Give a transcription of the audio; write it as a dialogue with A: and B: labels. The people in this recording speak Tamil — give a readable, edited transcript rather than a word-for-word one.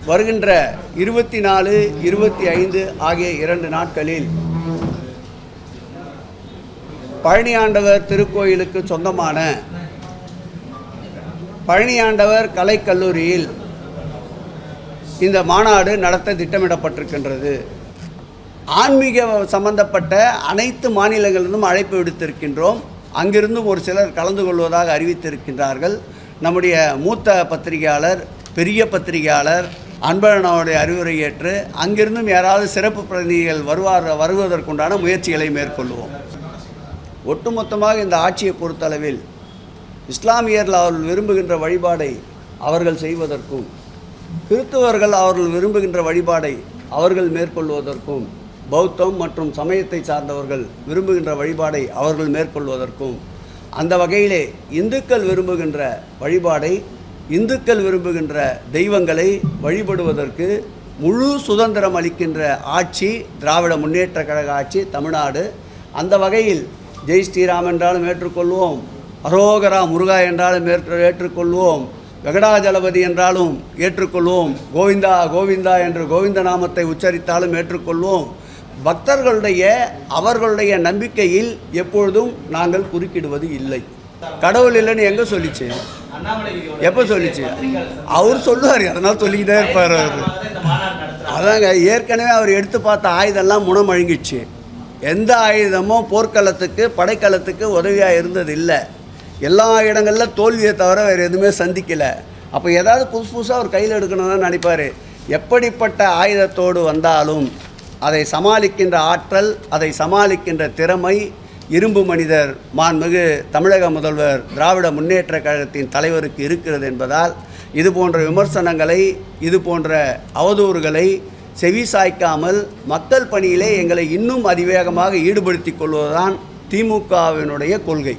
A: வருகின்ற 24, 25 ஆகிய 2 நாட்களில் பழனியாண்டவர் திருக்கோயிலுக்கு சொந்தமான பழனியாண்டவர் கலைக்கல்லூரியில் இந்த மாநாடு நடத்த திட்டமிடப்பட்டிருக்கின்றது. ஆன்மீக சம்பந்தப்பட்ட அனைத்து மாநிலங்களிலிருந்தும் அழைப்பு விடுத்திருக்கின்றோம். அங்கிருந்தும் ஒரு சிலர் கலந்து கொள்வதாக அறிவித்திருக்கின்றார்கள். நம்முடைய மூத்த பத்திரிகையாளர், பெரிய பத்திரிகையாளர் அன்பழகனுடைய அறிவுரை ஏற்று அங்கிருந்தும் யாராவது சிறப்பு பிரதிநிதிகள் வருவதற்குண்டான முயற்சிகளை மேற்கொள்வோம். ஒட்டுமொத்தமாக இந்த ஆட்சியை பொறுத்தளவில் இஸ்லாமியர்கள் அவர்கள் விரும்புகின்ற வழிபாடை அவர்கள் செய்வதற்கும், கிறிஸ்தவர்கள் அவர்கள் விரும்புகின்ற வழிபாடை அவர்கள் மேற்கொள்வதற்கும், பௌத்தம் மற்றும் சமயத்தை சார்ந்தவர்கள் விரும்புகின்ற வழிபாடை அவர்கள் மேற்கொள்வதற்கும், அந்த வகையிலே இந்துக்கள் விரும்புகின்ற வழிபாடை, இந்துக்கள் விரும்புகின்ற தெய்வங்களை வழிபடுவதற்கு முழு சுதந்திரம் அளிக்கின்ற ஆட்சி திராவிட முன்னேற்ற கழக ஆட்சி தமிழ்நாடு. அந்த வகையில் ஜெய் ஸ்ரீராம் என்றாலும் ஏற்றுக்கொள்வோம், அரோகரா முருகா என்றாலும் ஏற்றுக்கொள்வோம், வெங்கடாஜலபதி என்றாலும் ஏற்றுக்கொள்வோம், கோவிந்தா கோவிந்தா என்று கோவிந்த நாமத்தை உச்சரித்தாலும் ஏற்றுக்கொள்வோம். பக்தர்களுடைய அவர்களுடைய நம்பிக்கையில் எப்பொழுதும் நாங்கள் குறுக்கிடுவது இல்லை. கடவுள் இல்லைன்னு எங்கே சொல்லிச்சு? எப்போ சொல்லிச்சு? அவர் சொல்லுவார், அதனால் சொல்லிக்கிட்டே இருப்பார். அதாங்க, ஏற்கனவே அவர் எடுத்து பார்த்த ஆயுதம்லாம் முனமழுங்கிடுச்சு. எந்த ஆயுதமும் போர்க்களத்துக்கு படைக்களத்துக்கு உதவியாக இருந்தது இல்லை. எல்லா இடங்களில் தோல்வியை தவிர வேறு எதுவுமே சந்திக்கலை. அப்போ ஏதாவது புதுசாக அவர் கையில் எடுக்கணும்னு நினைப்பார். எப்படிப்பட்ட ஆயுதத்தோடு வந்தாலும் அதை சமாளிக்கின்ற ஆற்றல், அதை சமாளிக்கின்ற திறமை இரும்பு மனிதர் மாண்புமிகு தமிழக முதல்வர் திராவிட முன்னேற்ற கழகத்தின் தலைவருக்கு இருக்கிறது என்பதால் இது போன்ற விமர்சனங்களை, இது போன்ற அவதூறுகளை செவி சாய்க்காமல் மக்கள் பணியிலே எங்களை இன்னும் அதிவேகமாக ஈடுபடுத்திக் கொள்வதுதான் திமுகவினுடைய கொள்கை.